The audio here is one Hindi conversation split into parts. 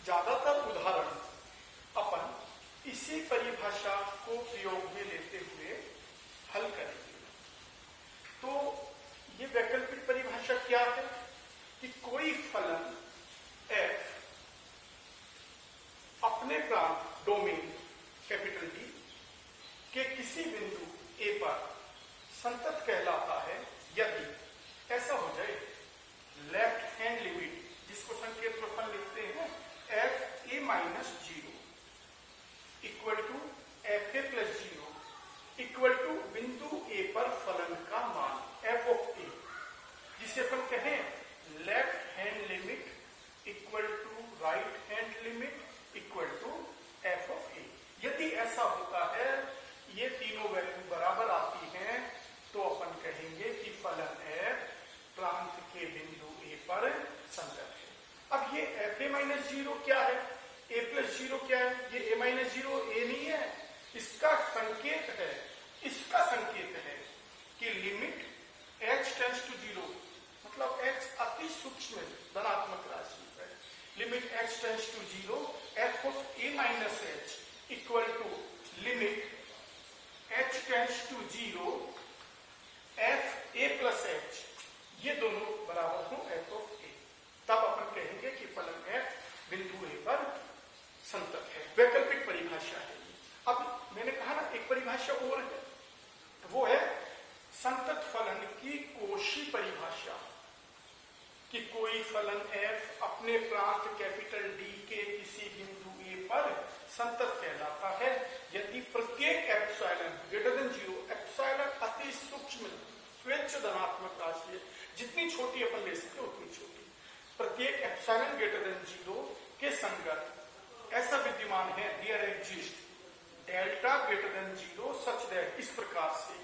ज्यादातर उदाहरण अपन इसी परिभाषा को प्रयोग में लेते हुए हल करेंगे। तो ये वैकल्पिक परिभाषा क्या है कि कोई फलन f अपने प्रांत डोमेन कैपिटल D के किसी बिंदु A पर संतत कहलाता है यदि ऐसा हो जाए लेफ्ट हैंड लिमिट, जिसको संकेत में अपन लिखते हैं fa minus 0 equal to fa plus 0 equal to बिंदु A पर फलन का मान f ऑफ a, जिसे अपन कहें left hand limit equal to right hand limit equal to f of a। यदि ऐसा होता है, ये तीनों वैल्यू बराबर आती हैं, तो अपन कहेंगे कि फलन f प्रांत के बिंदु A पर संतत है। अब ये fa माइनस 0 क्या है, a प्लस 0 क्या है, ये a माइनस 0 a नहीं है, इसका संकेत है, इसका संकेत है कि लिमिट h टेंड्स टू 0, मतलब h अति सूक्ष्म धनात्मक राशि है, limit h tends to 0 f of a minus h equal to limit h tends to 0 f a plus h, ये दोनों बराबर हो f ऑफ a, तब अपन कहेंगे कि फलन f बिंदु a पर संतत है। वैकल्पिक परिभाषा है। अब मैंने कहा ना एक परिभाषा और है, वो है संतत फलन की कोशी परिभाषा, कि कोई फलन f अपने प्रांत कैपिटल D के किसी बिंदु A पर संतत कहलाता है यदि प्रत्येक एप्सिलॉन ग्रेटर देन 0, एप्सिलॉन अति सूक्ष्म स्वेच्छ धनात्मक राशि है, जितनी छोटी अपन ले सकते उतनी छोटी, प्रत्येक एप्सिलॉन ग्रेटर देन 0 के संगत ऐसा विद्यमान है, there exist delta greater than 0 such that, इस प्रकार से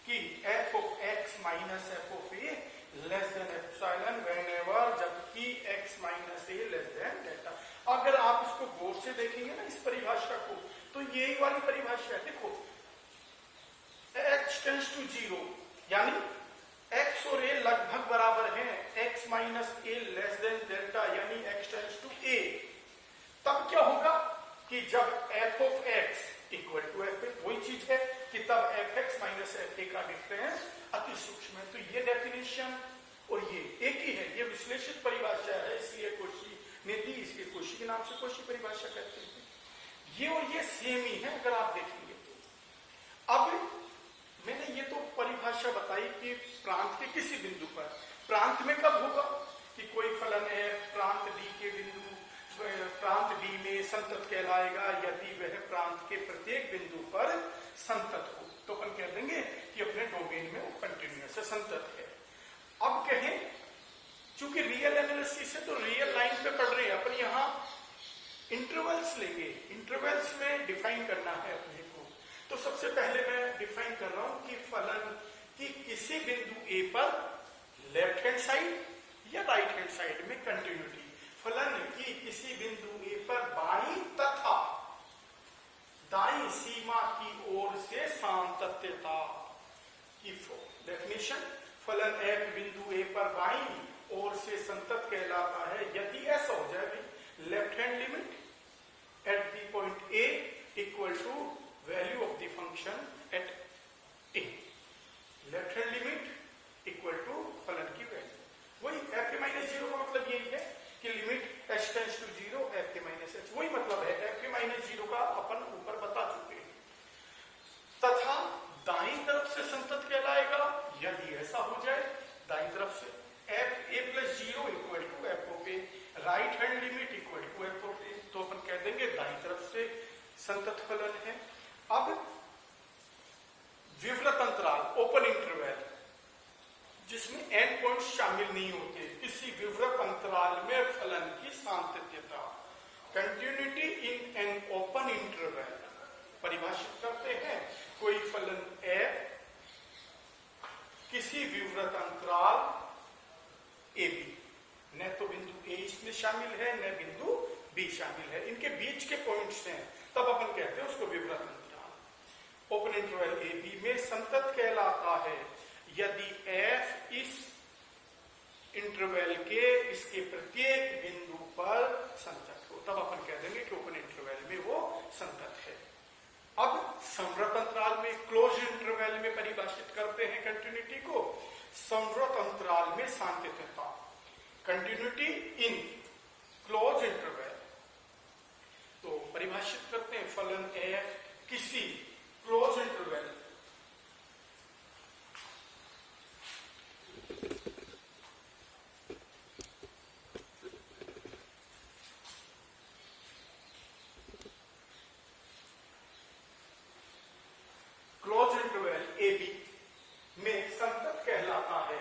कि f of x minus f of a less than epsilon whenever, जबकि x minus a less than delta. अगर आप इसको गौर से देखेंगे ना इस परिभाषा को, तो यही वाली परिभाषा है। देखो h टेंड्स टू 0 यानी x और a लगभग बराबर हैं, x minus a less than delta यानी x टेंड्स टू a, तब क्या होगा कि जब f of x equal to f, वही चीज है कि तब fx माइनस fa का डिफरेंस अति सूक्ष्म है। तो ये डेफिनेशन और ये एक ही है, ये विश्लेषित परिभाषा है, इसलिए कोशी नीति इसके कोशी के नाम से कोशी परिभाषा कहते हैं। ये और ये सेम ही है अगर आप देखेंगे तो। अब मैंने ये तो परिभाषा बताई कि प्रांत के किसी बिंदु पर, प्रांत में कब होगा कि कोई फलन है प्रांत D के बिंदु प्रांत D में संतत कहलाएगा यदि वह प्रांत के प्रत्येक बिंदु पर संतत हो, तो अपन कह देंगे कि अपने डोमेन में वो कंटिन्यूअस है, संतत है। अब कहें चूंकि रियल एनालिसिस है तो रियल लाइन पे पढ़ रहे हैं अपन, यहाँ इंटरवल्स लेंगे, इंटरवल्स में डिफाइन करना है अपने को। तो सबसे पहले मैं डिफाइन कर रहा हूं कि फलन की किसी बिंदु A पर लेफ्ट हैंड साइड या राइट हैंड साइड में कंटिन्यूटी, फलन की किसी बिंदु A पर बाईं तथा दाईं सीमा की ओर से सातत्यता की डेफिनेशन, फलन f बिंदु A पर बाईं ओर से संतत कहलाता है यदि ऐसा हो जाए left hand limit at the point A equal to value of the function at A, left hand limit equal to फलन की वैल्यू, वही f माइनस 0 का मतलब यही है कि limit h tends to 0 f minus h, वही मतलब है f माइनस 0 का अपन ऊपर बता चुके हैं। तथा दाईं तरफ से संतत कहलाएगा यदि ऐसा हो जाए, दाईं तरफ से f a plus 0 equal to f of a, right hand limit equal to f of a, तो अपन कह देंगे दाईं तरफ से संतत फलन है। अब विवृत अंतराल ओपन इंटरवल जिसमें एंड पॉइंट्स शामिल नहीं होते, किसी विवृत अंतराल में फलन की सातत्यता, continuity in an open interval परिभाषित करते हैं। कोई फलन f किसी विवृत अंतराल a b, न तो बिंदु A इसमें शामिल है न बिंदु B शामिल है, इनके बीच के पॉइंट्स हैं, तब अपन कहते हैं उसको विवृत अंतराल। ओपन इंटरवल a b में संतत कहलाता है यदि f इस इंटरवल के इसके प्रत्येक बिंदु पर संतत को, तब अपन कह देंगे कि ओपन इंटरवल में वो संतत है। अब संवृत अंतराल में, क्लोज इंटरवल में परिभाषित करते हैं कंटिन्यूटी को। संवृत अंतराल में सांतत्यता, कंटिन्यूटी इन क्लोज इंटरवल, तो परिभाषित करते हैं फलन f किसी क्लोज इंटरवल AB में संतत कहलाता है।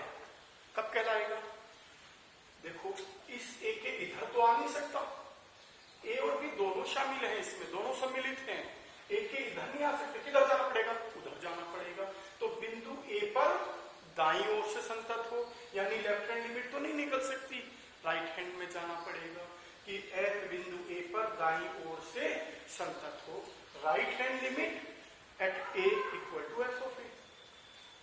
कब कहलाएगा? देखो, इस A के इधर तो आ नहीं सकता, A और B दोनों शामिल हैं इसमें, दोनों सम्मिलित हैं। A के इधर नहीं आ सकते, किधर जाना पड़ेगा? उधर जाना पड़ेगा। तो बिंदु A पर दाईं ओर से संतत हो, यानी लेफ्ट हैंड लिमिट तो नहीं निकल सकती, राइट हैंड में जाना पड़ेगा कि F बिंदु A पर दाईं ओर से संतत हो। Right hand limit at A equal to F of A।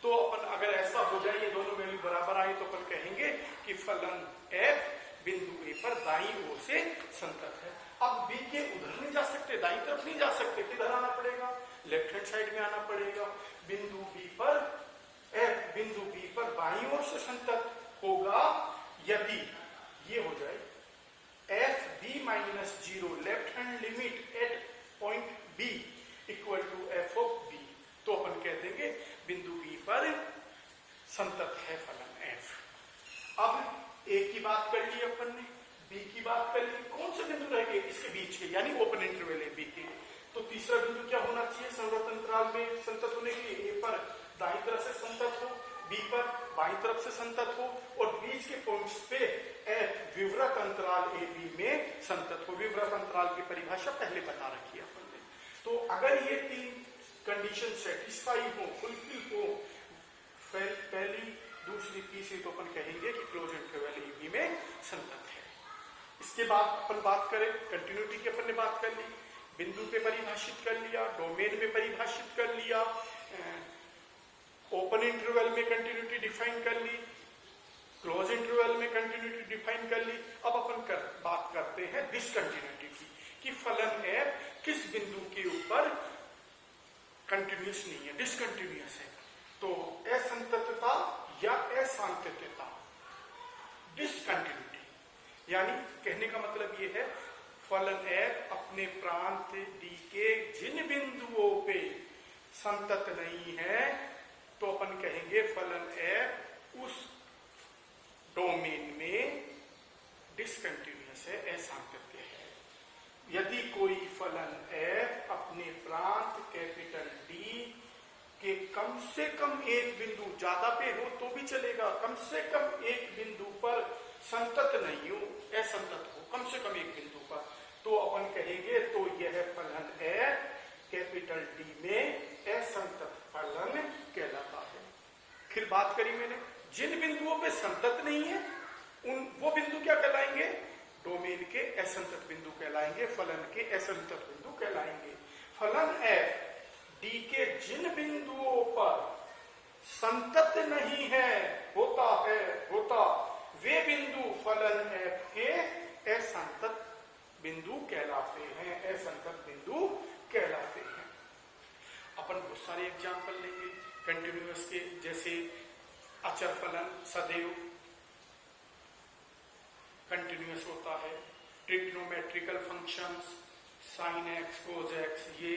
तो अपन अगर ऐसा हो जाए, ये दोनों वैल्यू बराबर आए, तो अपन कहेंगे कि फलन F बिंदु A पर दाईं ओर से संतत है। अब B के उधर नहीं जा सकते, दाईं तरफ नहीं जा सकते, किधर आना पड़ेगा? लेफ्ट हैंड साइड में आना पड़ेगा। बिंदु B पर F बिंदु B पर बाईं ओर से संतत होगा यदि ये हो जाए F B minus 0 left hand limit at point B equal to F of B। तो अपन कह देंगे बिंदु B पर संतत है फलन F। अब A की बात कर ली अपन ने, B की बात कर ली, कौन से बिंदु रहेंगे इसके बीच के, यानी ओपन इंटरवल है B के। तो तीसरा बिंदु क्या होना चाहिए संवृत अंतराल में संतत होने के लिए? A पर दाईं तरफ से संतत हो, B पर बाईं तरफ से संतत हो, और बीच के पॉइंट्स पे F विवृत अंतराल AB में संतत हो। विवृत अंतराल की परिभाषा पहले बता रखी है अपन ने। तो अगर ये तीन कंडीशन सेटिस्फाई हो, फुलफिल हो, पहली, दूसरी, तीसरी, तो अपन कहेंगे कि क्लोज इंटरवल AB में संतत है। इसके बाद अपन बात करें कंटिन्यूटी की, अपन ने बात कर ली, बिंदु पे परिभाषित कर लिया, डोमेन में परिभाषित कर लिया, ओपन इंटरवल में कंटिन्यूटी डिफाइन कर ली, क्लोज इंटरवल में कंटिन्यूटी डिफाइन कर ली। अब अपन बात करते हैं डिसकंटिन्यूटी की, कि फलन F किस बिंदु के ऊपर कंटिन्यूस नहीं है, डिसकंटिन्यूस है। तो असंततता या असांतत्यता, डिसकंटिन्यूटी, यानी कहने का मतलब ये है फलन F अपने प्रांत D के जिन बिंदुओं पे संतत नहीं है, तो अपन कहेंगे फलन F उस डोमेन में डिसकंटिन्यूस है, असांतत्य है। यदि कोई फलन F अपने प्रांत कैपिटल D के कम से कम एक बिंदु, ज्यादा पे हो तो भी चलेगा, कम से कम एक बिंदु पर संतत नहीं हो, असंतत हो, कम से कम एक बिंदु पर, तो अपन कहेंगे तो यह फलन F कैपिटल D में असंतत फलन कहलाता है। फिर बात करी मैंने, जिन बिंदुओं पे संतत नहीं है वो बिंदु क्या कहलाएंगे? डोमेन के असंतत बिंदु कहलाएंगे, फलन के असंतत बिंदु कहलाएंगे। फलन F D के जिन बिंदुओं पर संतत नहीं है, होता वे बिंदु फलन F के असंतत बिंदु कहलाते हैं, असंतत बिंदु कहलाते हैं। अपन बहुत सारे एग्जाम्पल लेंगे कंटिन्यूअस के, जैसे अचर फलन सदैव कंटिन्यूअस होता है, trigonometrical functions sin x cos x, ये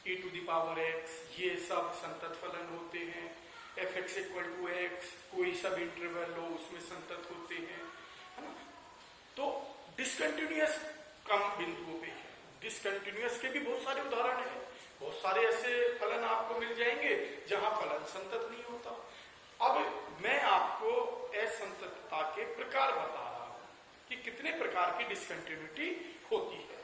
e to the power x, ये सब संतत फलन होते हैं। fx इक्वल टू x, कोई सब इंटरवल हो उसमें संतत होते हैं, है ना। तो डिसकंटिन्यूअस कम बिंदुओं पे है। डिसकंटिन्यूअस के भी बहुत सारे उदाहरण हैं, बहुत सारे ऐसे फलन आपको मिल जाएंगे जहां फलन संतत नहीं होता। अब मैं आपको असंततता के प्रकार बता रहा हूं कि कितने प्रकार की डिसकंटिन्यूटी होती है।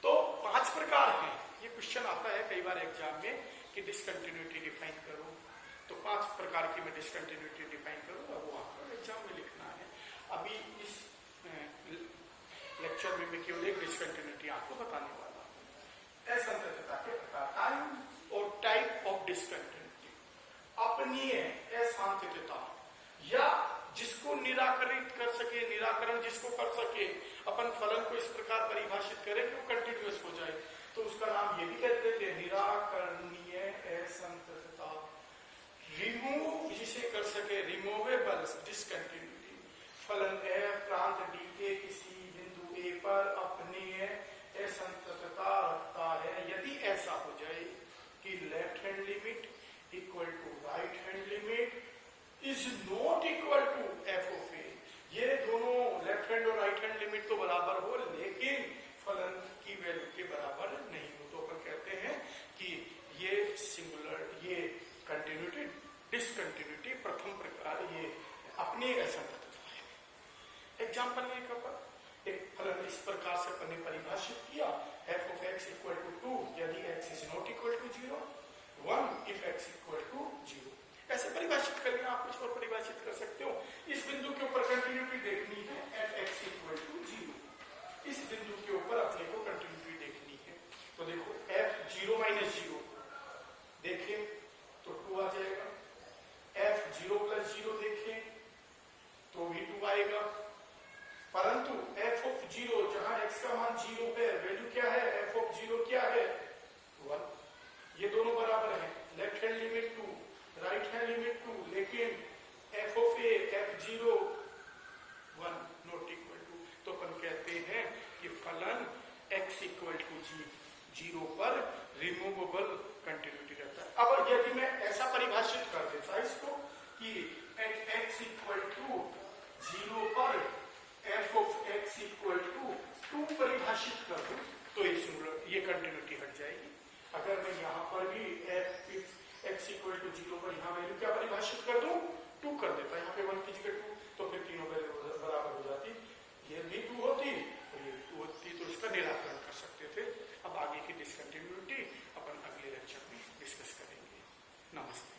तो 5 प्रकार हैं। ये क्वेश्चन आता है कई बार एग्जाम में कि डिसकंटिन्यूटी डिफाइन करो, तो 5 प्रकार की मैं डिसकंटिन्यूटी डिफाइन करूंगा, वो आपको एग्जाम में लिखना है। अभी इस लेक्चर में मैं केवल एक डिसकंटिन्यूटी आपको बताने वाला हूं। असंततता के प्रकार, टाइप और टाइप ऑफ डिसकंटिन्यूटी। अपनीय असंततता, या जिसको निराकरित कर सके, निराकरण जिसको कर सके, अपन फलन को इस प्रकार परिभाषित करें कि वो कंटिन्यूअस हो जाए, तो उसका नाम ये भी कहते थे निराकरणीय असंततता। रिमूव जिसे कर सके, रिमूवेबल डिसकंटिन्यूटी। फलन ए प्रांत डी के किसी बिंदु ए पर अपनी असंततता रखता है यदि ऐसा हो जाए कि left hand limit equal to right hand limit is not equal to F of A. ये दोनों लेफ्ट हैंड और राइट हैंड लिमिट तो बराबर हो लेकिन फलन की वैल्यू के बराबर नहीं हो, तो अपन कहते हैं कि ये सिंगुलर, ये कंटिन्यूटी डिसकंटिन्यूटी प्रथम प्रकार ये अपनी असंततता है। एग्जाम्पल में एक फलन इस प्रकार से अपन ने परिभाषित किया, F of X equal to 2 यदि X is not equal to 0, 1 if X equal to 0। ऐसे परिभाषित करके आप कुछ और परिभाषित कर सकते हो। इस बिंदु के ऊपर कंटिन्यूटी देखनी है, एफ एक्स इक्वल टू 0। इस बिंदु के ऊपर अपने को कंटिन्यूटी देखनी है, तो देखो एफ 0 माइनस 0 देखें तो 2 आ जाएगा, एफ 0 प्लस 0 देखें तो भी 2 आएगा, परंतु एफ ऑफ 0 जहां एक्स का मान 0 है, वैल्यू क्या है, एफ ऑफ 0 क्या है 1। ये दोनों बराबर है, left hand limit 2 right hand limit 2, लेकिन F of A F 0 1 not equal to. तो अपन कहते हैं कि फलन एक्स इक्वल टू 0 पर रिमूवेबल कंटिन्यूटी रहता है। अब यदि मैं ऐसा परिभाषित कर देता इसको कि एट एक्स इक्वल टू 0 पर F of X equal to 2 परिभाषित कर दूं तो ये कंटिन्यूटी हट जाएगी। अगर मैं यहाँ पर भी एफ एक्स इक्वल टू 0 पर यहाँ वैल्यू क्या परिभाषित कर दूं 2 कर देता, यहाँ पे 1 की जगह 2, तो फिर तीनों वैल्यू बराबर हो जाती, ये भी 2 होती तो ये 2 होती, तो इसका निराकरण कर सकते थे। अब आगे की डिसकंटिन्यूटी अपन अगले लेक्चर में डिस्कस करेंगे। नमस्ते।